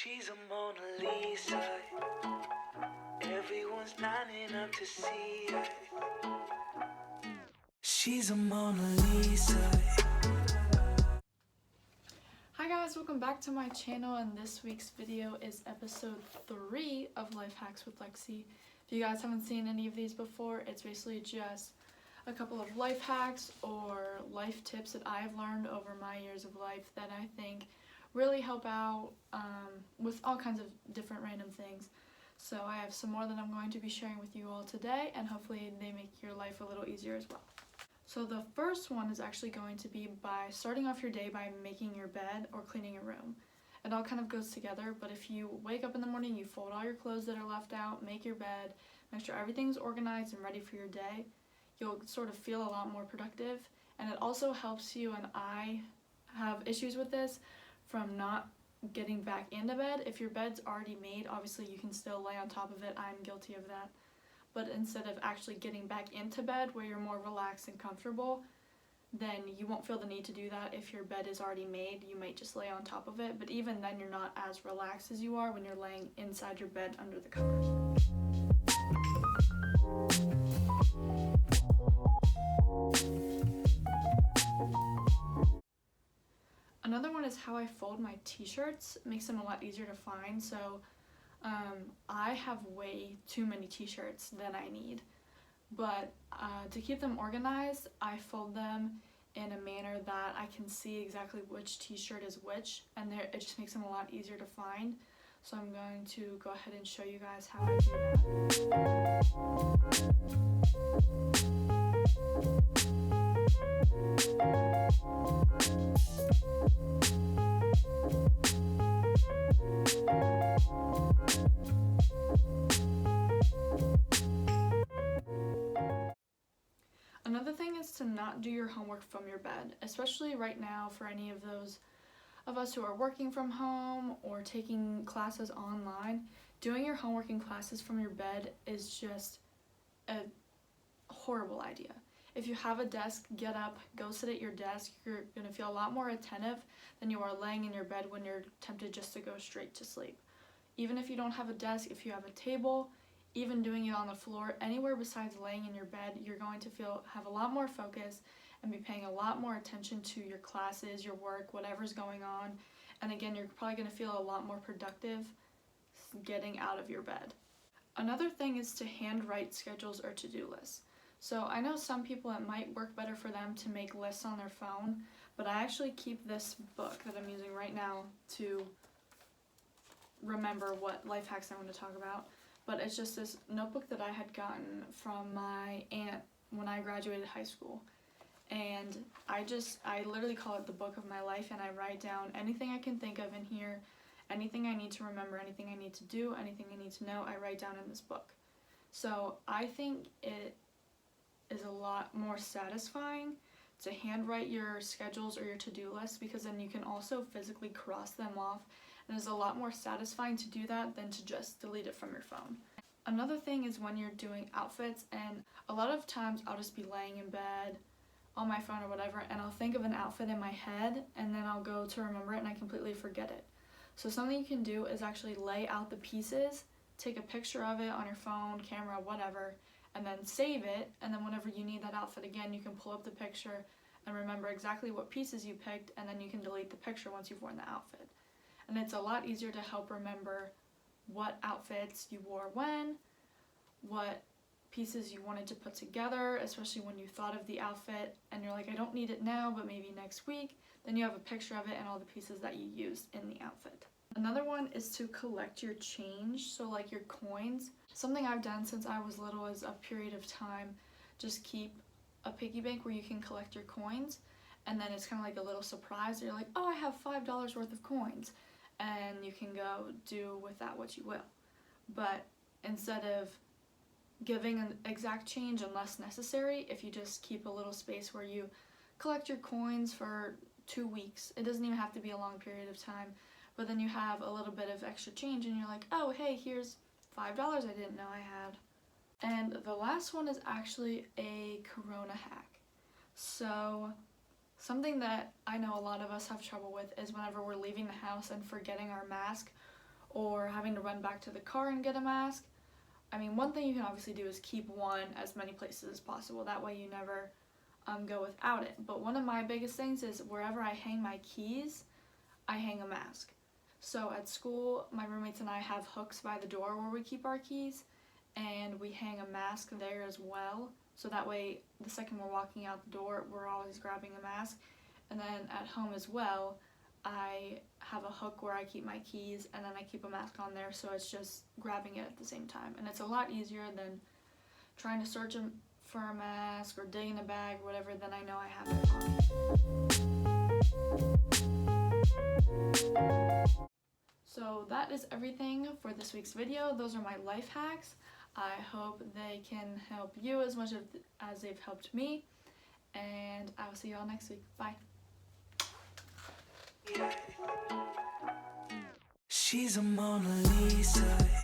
She's a Mona Lisa. Everyone's lining up to see her. She's a Mona Lisa. Hi guys, welcome back to my channel, and this week's video is episode 3 of Life Hacks with Lexi. If you guys haven't seen any of these before, it's basically just a couple of life hacks or life tips that I've learned over my years of life that I think really help out with all kinds of different random things. So I have some more that I'm going to be sharing with you all today, and hopefully they make your life a little easier as well. So the first one is actually going to be by starting off your day by making your bed or cleaning your room. It all kind of goes together, but if you wake up in the morning, you fold all your clothes that are left out, make your bed, make sure everything's organized and ready for your day, you'll sort of feel a lot more productive. And it also helps you, and I have issues with this, from not getting back into bed. If your bed's already made, obviously you can still lay on top of it. I'm guilty of that. But instead of actually getting back into bed where you're more relaxed and comfortable, then you won't feel the need to do that. If your bed is already made, you might just lay on top of it, but even then you're not as relaxed as you are when you're laying inside your bed under the covers. Another one is how I fold my t-shirts. It makes them a lot easier to find. So I have way too many t-shirts than I need, but to keep them organized, I fold them in a manner that I can see exactly which t-shirt is which, and it just makes them a lot easier to find. So I'm going to go ahead and show you guys how I do Another thing is to not do your homework from your bed, especially right now for any of those of us who are working from home or taking classes online. Doing your homework in classes from your bed is just a horrible idea. If you have a desk, get up, go sit at your desk. You're going to feel a lot more attentive than you are laying in your bed when you're tempted just to go straight to sleep. Even if you don't have a desk, if you have a table, even doing it on the floor, anywhere besides laying in your bed, you're going to have a lot more focus and be paying a lot more attention to your classes, your work, whatever's going on. And again, you're probably going to feel a lot more productive getting out of your bed. Another thing is to handwrite schedules or to-do lists. So I know some people, it might work better for them to make lists on their phone, but I actually keep this book that I'm using right now to remember what life hacks I want to talk about. But it's just this notebook that I had gotten from my aunt when I graduated high school. And I literally call it the book of my life, and I write down anything I can think of in here, anything I need to remember, anything I need to do, anything I need to know, I write down in this book. So I think it is a lot more satisfying to handwrite your schedules or your to-do lists, because then you can also physically cross them off. And it's a lot more satisfying to do that than to just delete it from your phone. Another thing is when you're doing outfits, and a lot of times I'll just be laying in bed on my phone or whatever, and I'll think of an outfit in my head, and then I'll go to remember it and I completely forget it. So something you can do is actually lay out the pieces, take a picture of it on your phone, camera, whatever, and then save it, and then whenever you need that outfit again, you can pull up the picture and remember exactly what pieces you picked, and then you can delete the picture once you've worn the outfit. And it's a lot easier to help remember what outfits you wore when, what pieces you wanted to put together, especially when you thought of the outfit and you're like, I don't need it now, but maybe next week. Then you have a picture of it and all the pieces that you used in the outfit. Another one is to collect your change, so like your coins. Something I've done since I was little is a period of time, just keep a piggy bank where you can collect your coins, and then it's kind of like a little surprise. You're like, oh, I have $5 worth of coins, and you can go do with that what you will. But instead of giving an exact change unless necessary, if you just keep a little space where you collect your coins for 2 weeks, it doesn't even have to be a long period of time, but then you have a little bit of extra change and you're like, oh hey, here's $5 I didn't know I had. And the last one is actually a corona hack. So something that I know a lot of us have trouble with is whenever we're leaving the house and forgetting our mask, or having to run back to the car and get a mask. I mean, one thing you can obviously do is keep one as many places as possible. That way you never go without it. But one of my biggest things is wherever I hang my keys, I hang a mask. So at school, my roommates and I have hooks by the door where we keep our keys, and we hang a mask there as well. So that way, the second we're walking out the door, we're always grabbing a mask. And then at home as well, I have a hook where I keep my keys, and then I keep a mask on there, so it's just grabbing it at the same time. And it's a lot easier than trying to search for a mask or dig in a bag or whatever, then I know I have it on me. So that is everything for this week's video. Those are my life hacks. I hope they can help you as much as they've helped me. And I will see you all next week. Bye. She's a Mona Lisa.